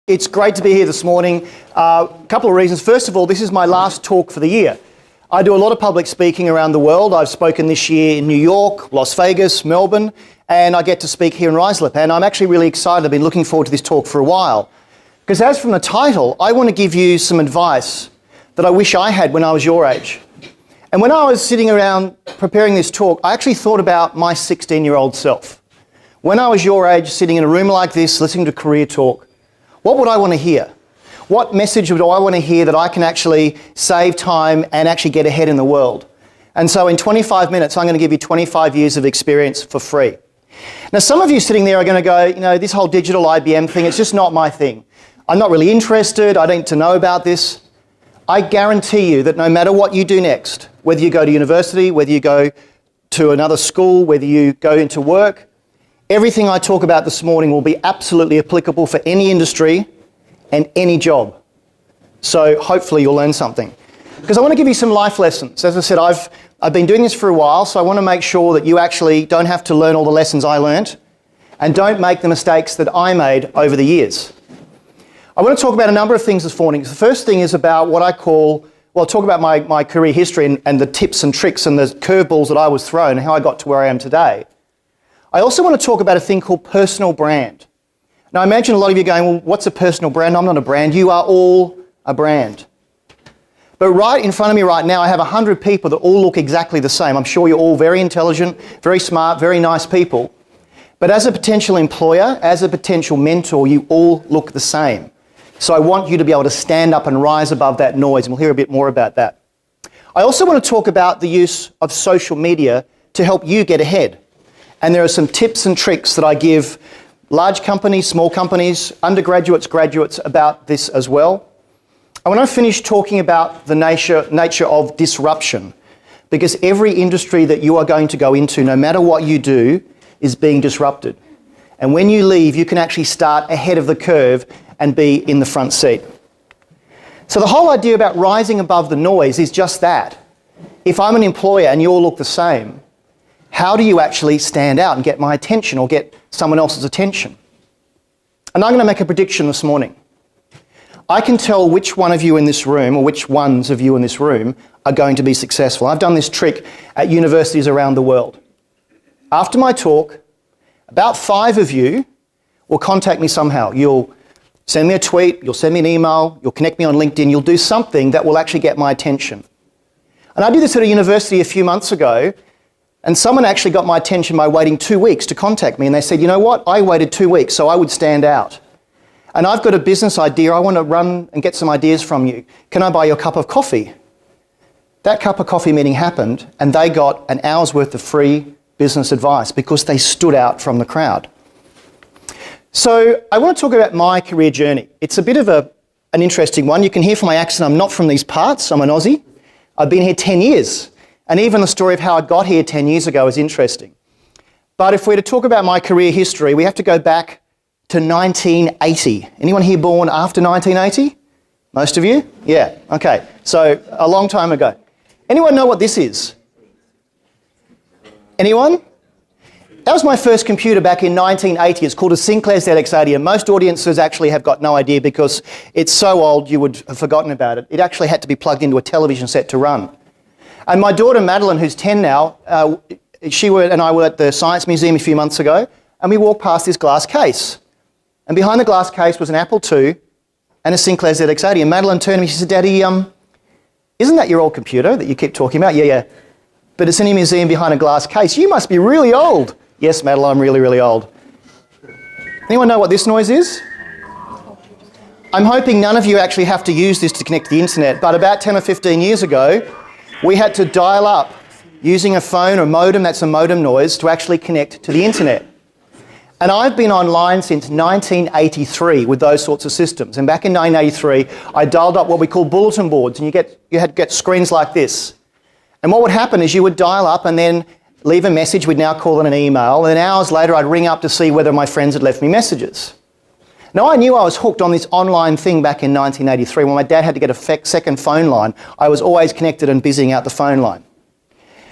It's great to be here this morning. A couple of reasons. First of all, this is my last talk for the year. I do a lot of public speaking around the world. I've spoken this year in New York, Las Vegas, Melbourne, and I get to speak here in Ruislip. And I'm actually really excited. I've been looking forward to this talk for a while. Because as from the title, I want to give you some advice that I wish I had when I was your age. And when I was sitting around preparing this talk, I actually thought about my 16-year-old self. When I was your age, sitting in a room like this, listening to career talk, what would I want to hear? What message would I want to hear that I can actually save time and actually get ahead in the world? And so in 25 minutes, I'm going to give you 25 years of experience for free. Now, some of you sitting there are going to go, you know, this whole digital IBM thing, it's just not my thing. I'm not really interested. I don't need to know about this. I guarantee you that no matter what you do next, whether you go to university, whether you go to another school, whether you go into work, everything I talk about this morning will be absolutely applicable for any industry and any job. So hopefully you'll learn something. Because I want to give you some life lessons. As I said, I've been doing this for a while, so I want to make sure that you actually don't have to learn all the lessons I learned and don't make the mistakes that I made over the years. I want to talk about a number of things this morning. The first thing is about what I call, well, I'll talk about my career history and the tips and tricks and the curveballs that I was thrown and how I got to where I am today. I also want to talk about a thing called personal brand. Now, I imagine a lot of you going, well, what's a personal brand? I'm not a brand. You are all a brand. But right in front of me right now, I have 100 people that all look exactly the same. I'm sure you're all very intelligent, very smart, very nice people. But as a potential employer, as a potential mentor, you all look the same. So I want you to be able to stand up and rise above that noise, and we'll hear a bit more about that. I also want to talk about the use of social media to help you get ahead. And there are some tips and tricks that I give large companies, small companies, undergraduates, graduates about this as well. I want to finish talking about the nature of disruption, because every industry that you are going to go into, no matter what you do, is being disrupted. And when you leave, you can actually start ahead of the curve and be in the front seat. So the whole idea about rising above the noise is just that. If I'm an employer and you all look the same, how do you actually stand out and get my attention or get someone else's attention? And I'm going to make a prediction this morning. I can tell which one of you in this room, or which ones of you in this room, are going to be successful. I've done this trick at universities around the world. After my talk, about 5 of you will contact me somehow. You'll send me a tweet, you'll send me an email, you'll connect me on LinkedIn, you'll do something that will actually get my attention. And I did this at a university a few months ago, and someone actually got my attention by waiting 2 weeks to contact me, and they said, you know what, I waited 2 weeks so I would stand out. And I've got a business idea, I want to run and get some ideas from you. Can I buy you a cup of coffee? That cup of coffee meeting happened, and they got an hour's worth of free business advice because they stood out from the crowd. So I want to talk about my career journey. It's a bit of an interesting one. You can hear from my accent, I'm not from these parts, I'm an Aussie. I've been here 10 years. And even the story of how I got here 10 years ago is interesting. But if we're to talk about my career history, we have to go back to 1980. Anyone here born after 1980? Most of you? Yeah, okay. So a long time ago. Anyone know what this is? Anyone? That was my first computer back in 1980. It's called a Sinclair ZX80, and most audiences actually have got no idea because it's so old you would have forgotten about it. It actually had to be plugged into a television set to run. And my daughter Madeline, who's 10 now, she and I were at the Science Museum a few months ago, and we walked past this glass case. And behind the glass case was an Apple II and a Sinclair ZX80. And Madeline turned to me, she said, Daddy, isn't that your old computer that you keep talking about? Yeah. But it's in a museum behind a glass case. You must be really old. Yes, Madeline, I'm really, really old. Anyone know what this noise is? I'm hoping none of you actually have to use this to connect to the internet, but about 10 or 15 years ago, we had to dial up using a phone or modem, that's a modem noise, to actually connect to the internet. And I've been online since 1983 with those sorts of systems. And back in 1983, I dialed up what we call bulletin boards, and you had to get screens like this. And what would happen is you would dial up and then leave a message, we'd now call it an email, and then hours later I'd ring up to see whether my friends had left me messages. Now, I knew I was hooked on this online thing back in 1983 when my dad had to get a second phone line. I was always connected and busying out the phone line.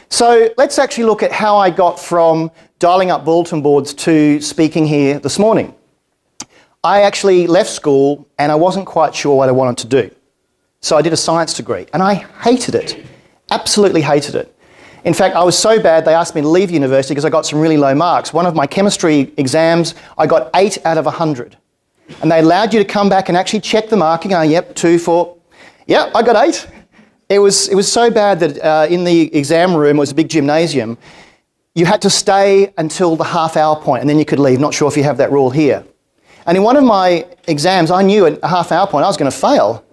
So let's actually look at how I got from dialing up bulletin boards to speaking here this morning. I actually left school and I wasn't quite sure what I wanted to do. So I did a science degree and I hated it, absolutely hated it. In fact, I was so bad they asked me to leave university because I got some really low marks. One of my chemistry exams, I got 8 out of 100. And they allowed you to come back and actually check the marking. Yep, 2, 4. Yep, I got 8. It was so bad that in the exam room, it was a big gymnasium, you had to stay until the half-hour point and then you could leave. Not sure if you have that rule here. And in one of my exams, I knew at a half-hour point I was going to fail.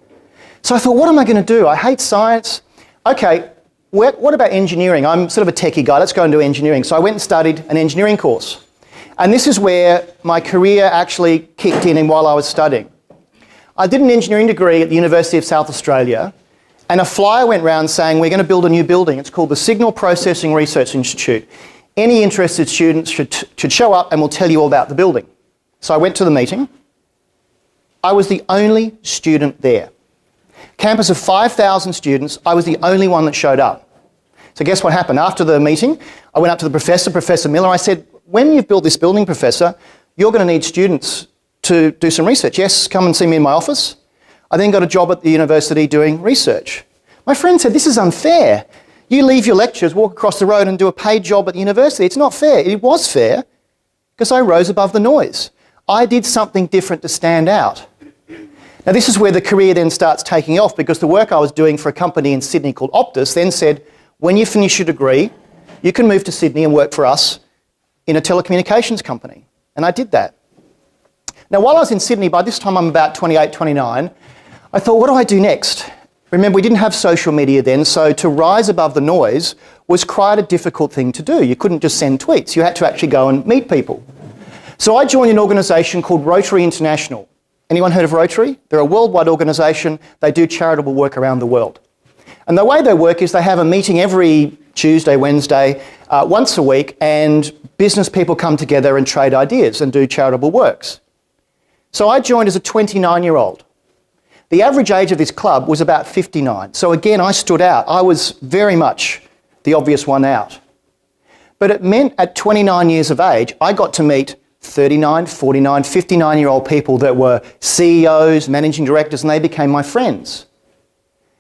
So I thought, what am I going to do? I hate science. Okay, what about engineering? I'm sort of a techie guy. Let's go and do engineering. So I went and studied an engineering course. And this is where my career actually kicked in while I was studying. I did an engineering degree at the University of South Australia, and a flyer went round saying, we're going to build a new building. It's called the Signal Processing Research Institute. Any interested students should show up and we'll tell you all about the building. So I went to the meeting. I was the only student there. Campus of 5,000 students, I was the only one that showed up. So guess what happened? After the meeting, I went up to the professor, Professor Miller. I said, when you've built this building, Professor, you're going to need students to do some research. Yes, come and see me in my office. I then got a job at the university doing research. My friend said, this is unfair. You leave your lectures, walk across the road and do a paid job at the university. It's not fair. It was fair because I rose above the noise. I did something different to stand out. Now this is where the career then starts taking off because the work I was doing for a company in Sydney called Optus then said, when you finish your degree, you can move to Sydney and work for us in a telecommunications company. And I did that. Now while I was in Sydney, by this time I'm about 28, 29, I thought, what do I do next? Remember, we didn't have social media then, so to rise above the noise was quite a difficult thing to do. You couldn't just send tweets, you had to actually go and meet people. So I joined an organisation called Rotary International. Anyone heard of Rotary? They're a worldwide organisation. They do charitable work around the world. And the way they work is they have a meeting every Tuesday, Wednesday, once a week, and business people come together and trade ideas and do charitable works. So I joined as a 29-year-old. The average age of this club was about 59. So again, I stood out. I was very much the obvious one out. But it meant at 29 years of age, I got to meet 39, 49, 59-year-old people that were CEOs, managing directors, and they became my friends.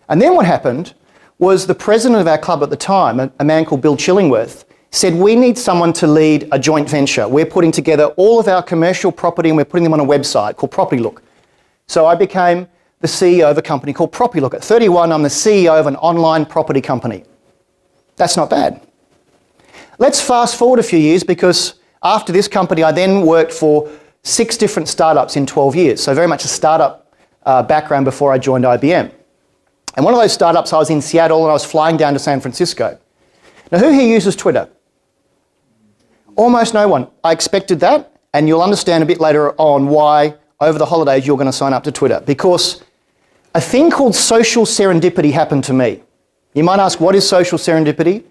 And then what happened was the president of our club at the time, a man called Bill Chillingworth, said, we need someone to lead a joint venture. We're putting together all of our commercial property and we're putting them on a website called Property Look. So I became the CEO of a company called Property Look. At 31, I'm the CEO of an online property company. That's not bad. Let's fast forward a few years because after this company, I then worked for 6 different startups in 12 years. So very much a startup background before I joined IBM. And one of those startups, I was in Seattle and I was flying down to San Francisco. Now, who here uses Twitter? Almost no one. I expected that, and you'll understand a bit later on why over the holidays you're going to sign up to Twitter. Because a thing called social serendipity happened to me. You might ask, what is social serendipity?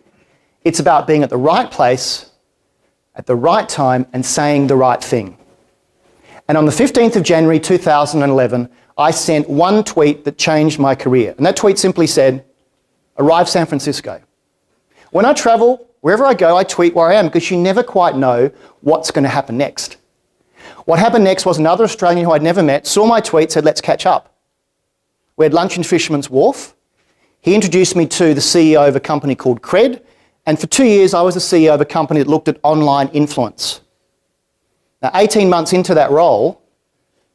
It's about being at the right place, at the right time, and saying the right thing. And on the 15th of January 2011, I sent one tweet that changed my career. And that tweet simply said, arrive San Francisco. When I travel, wherever I go, I tweet where I am because you never quite know what's going to happen next. What happened next was another Australian who I'd never met saw my tweet, said, let's catch up. We had lunch in Fisherman's Wharf. He introduced me to the CEO of a company called Cred. And for 2 years, I was the CEO of a company that looked at online influence. Now, 18 months into that role,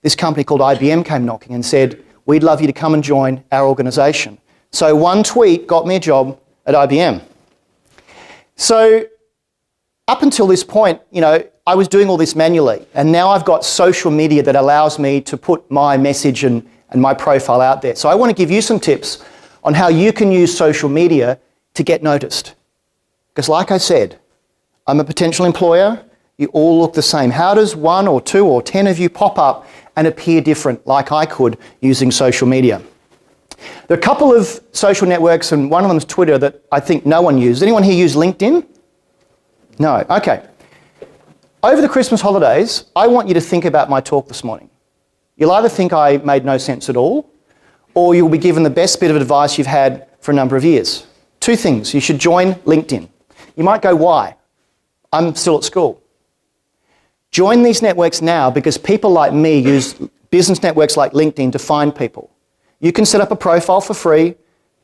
this company called IBM came knocking and said, we'd love you to come and join our organisation. So one tweet got me a job at IBM. So up until this point, I was doing all this manually, and now I've got social media that allows me to put my message and my profile out there. So I want to give you some tips on how you can use social media to get noticed. Because like I said, I'm a potential employer, you all look the same. How does 1 or 2 or 10 of you pop up and appear different like I could using social media? There are a couple of social networks, and one of them is Twitter, that I think no one uses. Anyone here use LinkedIn? No. Okay. Over the Christmas holidays, I want you to think about my talk this morning. You'll either think I made no sense at all, or you'll be given the best bit of advice you've had for a number of years. 2 things. You should join LinkedIn. You might go, why? I'm still at school. Join these networks now because people like me use business networks like LinkedIn to find people. You can set up a profile for free.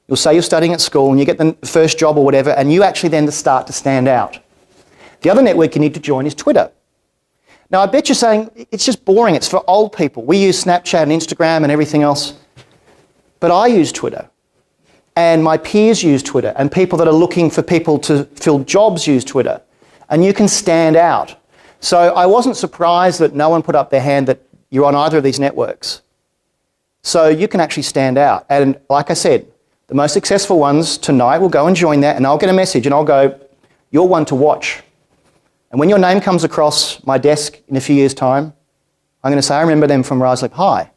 You'll say you're studying at school and you get the first job or whatever, and you actually then start to stand out. The other network you need to join is Twitter. Now, I bet you're saying, it's just boring, it's for old people. We use Snapchat and Instagram and everything else. But I use Twitter. And my peers use Twitter. And people that are looking for people to fill jobs use Twitter. And you can stand out. So I wasn't surprised that no one put up their hand that you're on either of these networks. So you can actually stand out. And like I said, the most successful ones tonight will go and join that, and I'll get a message and I'll go, you're one to watch. And when your name comes across my desk in a few years' time, I'm going to say, I remember them from Ruislip High.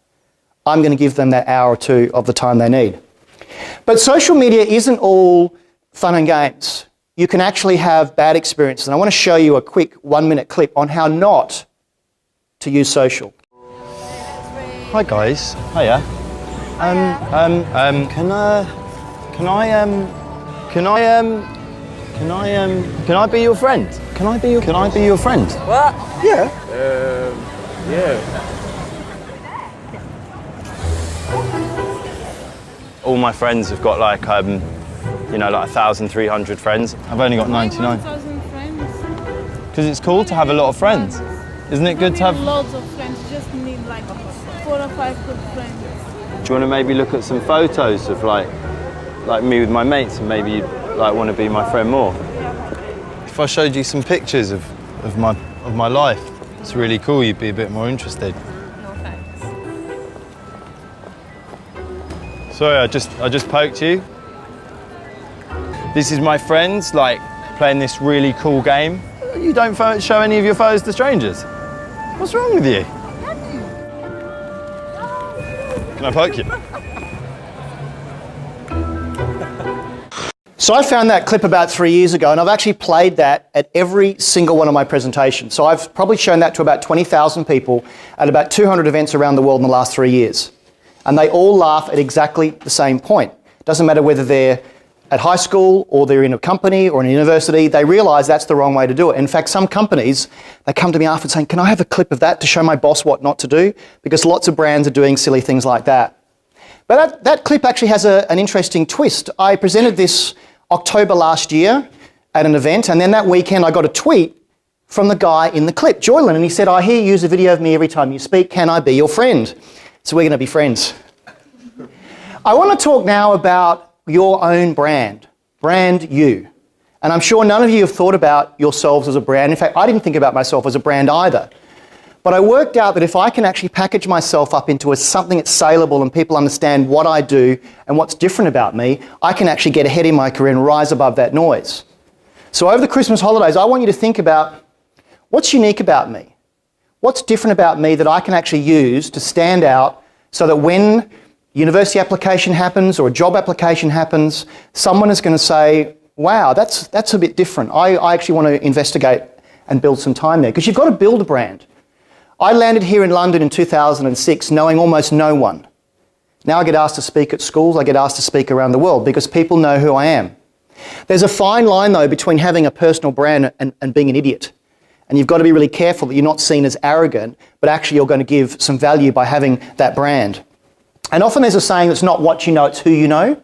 I'm going to give them that hour or two of the time they need. But social media isn't all fun and games. You can actually have bad experiences. And I want to show you a quick 1-minute clip on how not to use social. Hi guys. Hiya. Can I be your friend? Can I be your friend? What? Yeah. Yeah. All my friends have got like 1,300 friends. I've only got 99. 1,000 friends. Because it's cool to have a lot of friends. Isn't it good to have? Loads of friends. You just need like 4 or 5 good friends. Do you want to maybe look at some photos of like me with my mates, and maybe you'd like want to be my friend more? If I showed you some pictures of my life, it's really cool. You'd be a bit more interested. No thanks. Sorry, I just poked you. This is my friends, like, playing this really cool game. You don't show any of your photos to strangers. What's wrong with you? Can I poke you? So I found that clip about 3 years ago, and I've actually played that at every single one of my presentations. So I've probably shown that to about 20,000 people at about 200 events around the world in the last 3 years. And they all laugh at exactly the same point. It doesn't matter whether they're at high school or they're in a company or in a university, they realise that's the wrong way to do it. In fact, some companies, they come to me after saying, can I have a clip of that to show my boss what not to do? Because lots of brands are doing silly things like that. But that clip actually has an interesting twist. I presented this October last year at an event, and then that weekend I got a tweet from the guy in the clip, Joylan, and he said, I hear you use a video of me every time you speak, can I be your friend? So we're going to be friends. I want to talk now about your own brand you. And I'm sure none of you have thought about yourselves as a brand. In fact, I didn't think about myself as a brand either. But I worked out that if I can actually package myself up into something that's saleable and people understand what I do and what's different about me, I can actually get ahead in my career and rise above that noise. So over the Christmas holidays, I want you to think about what's unique about me? What's different about me that I can actually use to stand out so that when university application happens or a job application happens, someone is going to say, wow, that's a bit different. I actually want to investigate and build some time there. Because you've got to build a brand. I landed here in London in 2006 knowing almost no one. Now I get asked to speak at schools, I get asked to speak around the world because people know who I am. There's a fine line though between having a personal brand and being an idiot. And you've got to be really careful that you're not seen as arrogant, but actually you're going to give some value by having that brand. And often there's a saying that's not what you know, it's who you know.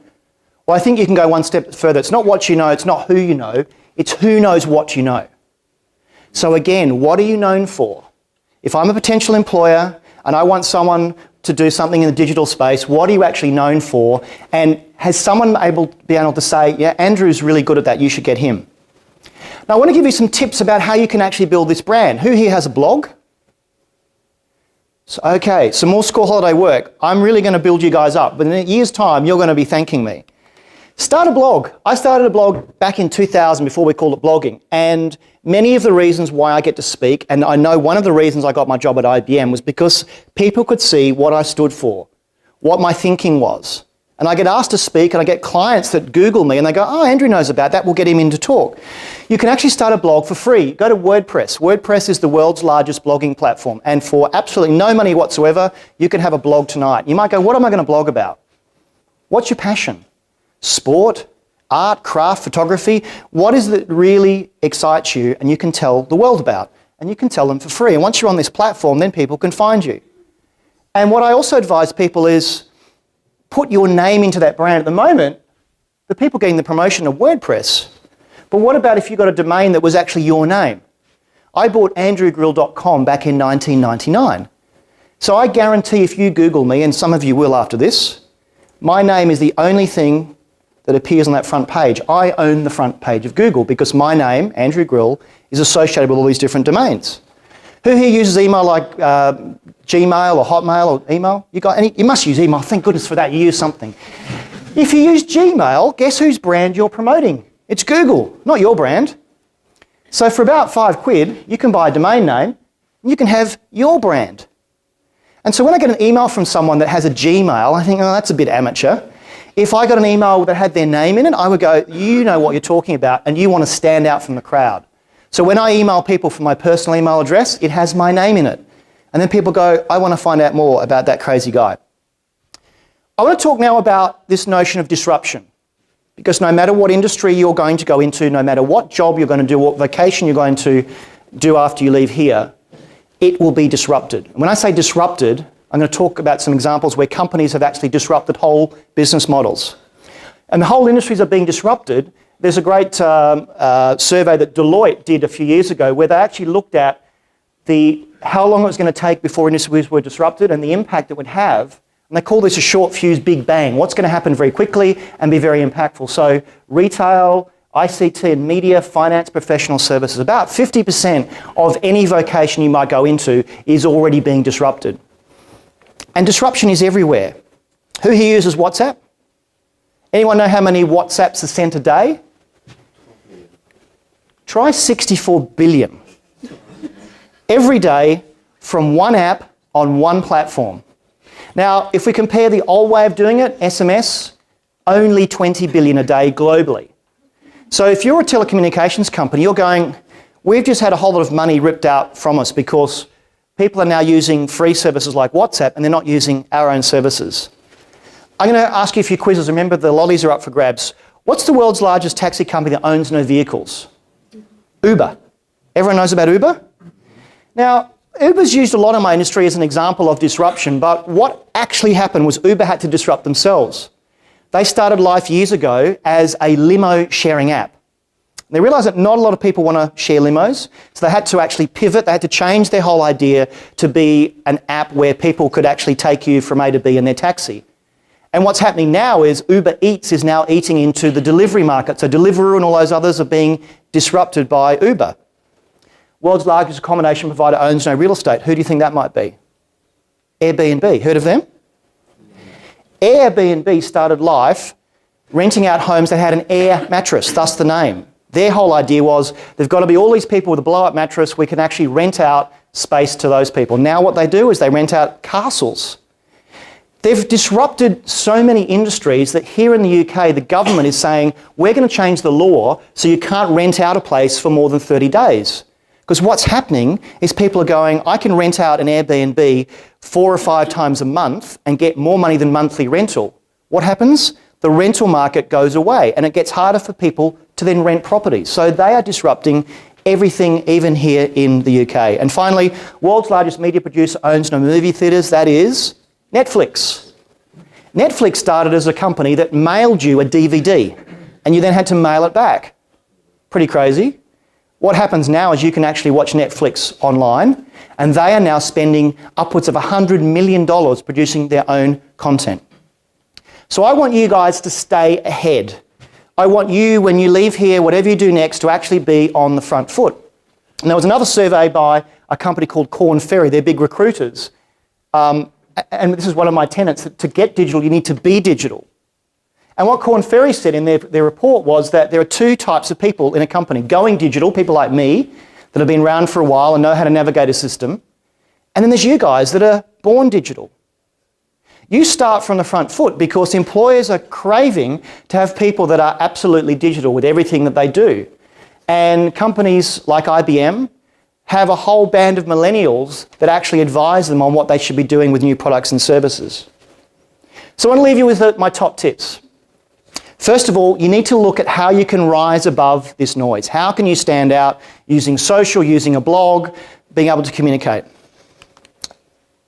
Well, I think you can go one step further. It's not what you know, it's not who you know, it's who knows what you know. So again, what are you known for? If I'm a potential employer and I want someone to do something in the digital space, what are you actually known for? And has someone been able to say, yeah, Andrew's really good at that, you should get him. Now I want to give you some tips about how you can actually build this brand. Who here has a blog? So, okay, some more school holiday work. I'm really going to build you guys up, but in a year's time, you're going to be thanking me. Start a blog. I started a blog back in 2000 before we called it blogging, and many of the reasons why I get to speak, and I know one of the reasons I got my job at IBM was because people could see what I stood for, what my thinking was. And I get asked to speak and I get clients that Google me and they go, oh, Andrew knows about that, we'll get him in to talk. You can actually start a blog for free. Go to WordPress. WordPress is the world's largest blogging platform, and for absolutely no money whatsoever, you can have a blog tonight. You might go, what am I going to blog about? What's your passion? Sport, art, craft, photography? What is it that really excites you and you can tell the world about? and you can tell them for free. And once you're on this platform, then people can find you. And what I also advise people is put your name into that brand. At the moment, the people getting the promotion are WordPress. But what about if you got a domain that was actually your name? I bought andrewgrill.com back in 1999. So I guarantee if you Google me, and some of you will after this, my name is the only thing that appears on that front page. I own the front page of Google because my name, Andrew Grill, is associated with all these different domains. Who here uses email like Gmail or Hotmail or email? You got any? You must use email. Thank goodness for that. You use something. If you use Gmail, guess whose brand you're promoting? It's Google, not your brand. So for about £5, you can buy a domain name and you can have your brand. And so when I get an email from someone that has a Gmail, I think, oh, that's a bit amateur. If I got an email that had their name in it, I would go, you know what you're talking about and you want to stand out from the crowd. So when I email people from my personal email address, it has my name in it. And then people go, I want to find out more about that crazy guy. I want to talk now about this notion of disruption. Because no matter what industry you're going to go into, no matter what job you're going to do, what vacation you're going to do after you leave here, it will be disrupted. And when I say disrupted, I'm going to talk about some examples where companies have actually disrupted whole business models. And the whole industries are being disrupted. There's a great survey that Deloitte did a few years ago where they actually looked at how long it was going to take before industries were disrupted and the impact it would have. And they call this a short fuse big bang. What's going to happen very quickly and be very impactful. So retail, ICT and media, finance, professional services, about 50% of any vocation you might go into is already being disrupted. And disruption is everywhere. Who here uses WhatsApp? Anyone know how many WhatsApps are sent a day? Try 64 billion. Every day from one app on one platform. Now, if we compare the old way of doing it, SMS, only 20 billion a day globally. So if you're a telecommunications company, you're going, we've just had a whole lot of money ripped out from us because people are now using free services like WhatsApp and they're not using our own services. I'm going to ask you a few quizzes. Remember, the lollies are up for grabs. What's the world's largest taxi company that owns no vehicles? Uber. Everyone knows about Uber? Now, Uber's used a lot in my industry as an example of disruption, but what actually happened was Uber had to disrupt themselves. They started life years ago as a limo sharing app. They realised that not a lot of people want to share limos, so they had to actually pivot. They had to change their whole idea to be an app where people could actually take you from A to B in their taxi. And what's happening now is Uber Eats is now eating into the delivery market. So Deliveroo and all those others are being disrupted by Uber. World's largest accommodation provider owns no real estate. Who do you think that might be? Airbnb. Heard of them? Airbnb started life renting out homes that had an air mattress, thus the name. Their whole idea was there've got to be all these people with a blow-up mattress. We can actually rent out space to those people. Now what they do is they rent out castles. They've disrupted so many industries that here in the UK, the government is saying, we're going to change the law so you can't rent out a place for more than 30 days. Because what's happening is people are going, I can rent out an Airbnb 4 or 5 times a month and get more money than monthly rental. What happens? The rental market goes away and it gets harder for people to then rent properties. So they are disrupting everything, even here in the UK. And finally, world's largest media producer owns no movie theatres, that is Netflix. Netflix started as a company that mailed you a DVD and you then had to mail it back. Pretty crazy. What happens now is you can actually watch Netflix online and they are now spending upwards of $100 million producing their own content. So I want you guys to stay ahead. I want you, when you leave here, whatever you do next, to actually be on the front foot. And there was another survey by a company called Korn Ferry, they're big recruiters. And this is one of my tenets, that to get digital, you need to be digital. And what Korn Ferry said in their report was that there are 2 types of people in a company. Going digital, people like me, that have been around for a while and know how to navigate a system. And then there's you guys that are born digital. You start from the front foot because employers are craving to have people that are absolutely digital with everything that they do. And companies like IBM have a whole band of millennials that actually advise them on what they should be doing with new products and services. So I want to leave you with my top tips. First of all, you need to look at how you can rise above this noise. How can you stand out using social, using a blog, being able to communicate?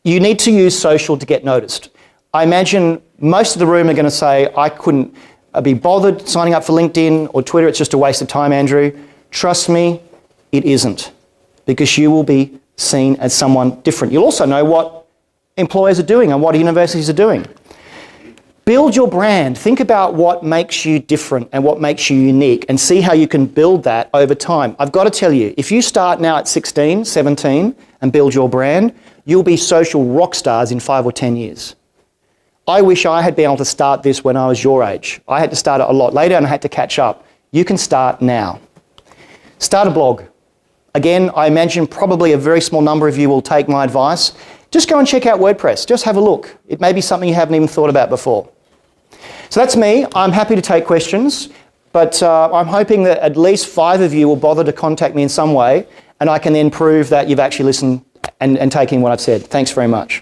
You need to use social to get noticed. I imagine most of the room are going to say, I couldn't be bothered signing up for LinkedIn or Twitter, it's just a waste of time, Andrew. Trust me, it isn't, because you will be seen as someone different. You'll also know what employers are doing and what universities are doing. Build your brand. Think about what makes you different and what makes you unique, and see how you can build that over time. I've got to tell you, if you start now at 16, 17 and build your brand, you'll be social rock stars in 5 or 10 years. I wish I had been able to start this when I was your age. I had to start it a lot later and I had to catch up. You can start now. Start a blog. Again, I imagine probably a very small number of you will take my advice. Just go and check out WordPress. Just have a look. It may be something you haven't even thought about before. So that's me. I'm happy to take questions, but I'm hoping that at least 5 of you will bother to contact me in some way, and I can then prove that you've actually listened and taken what I've said. Thanks very much.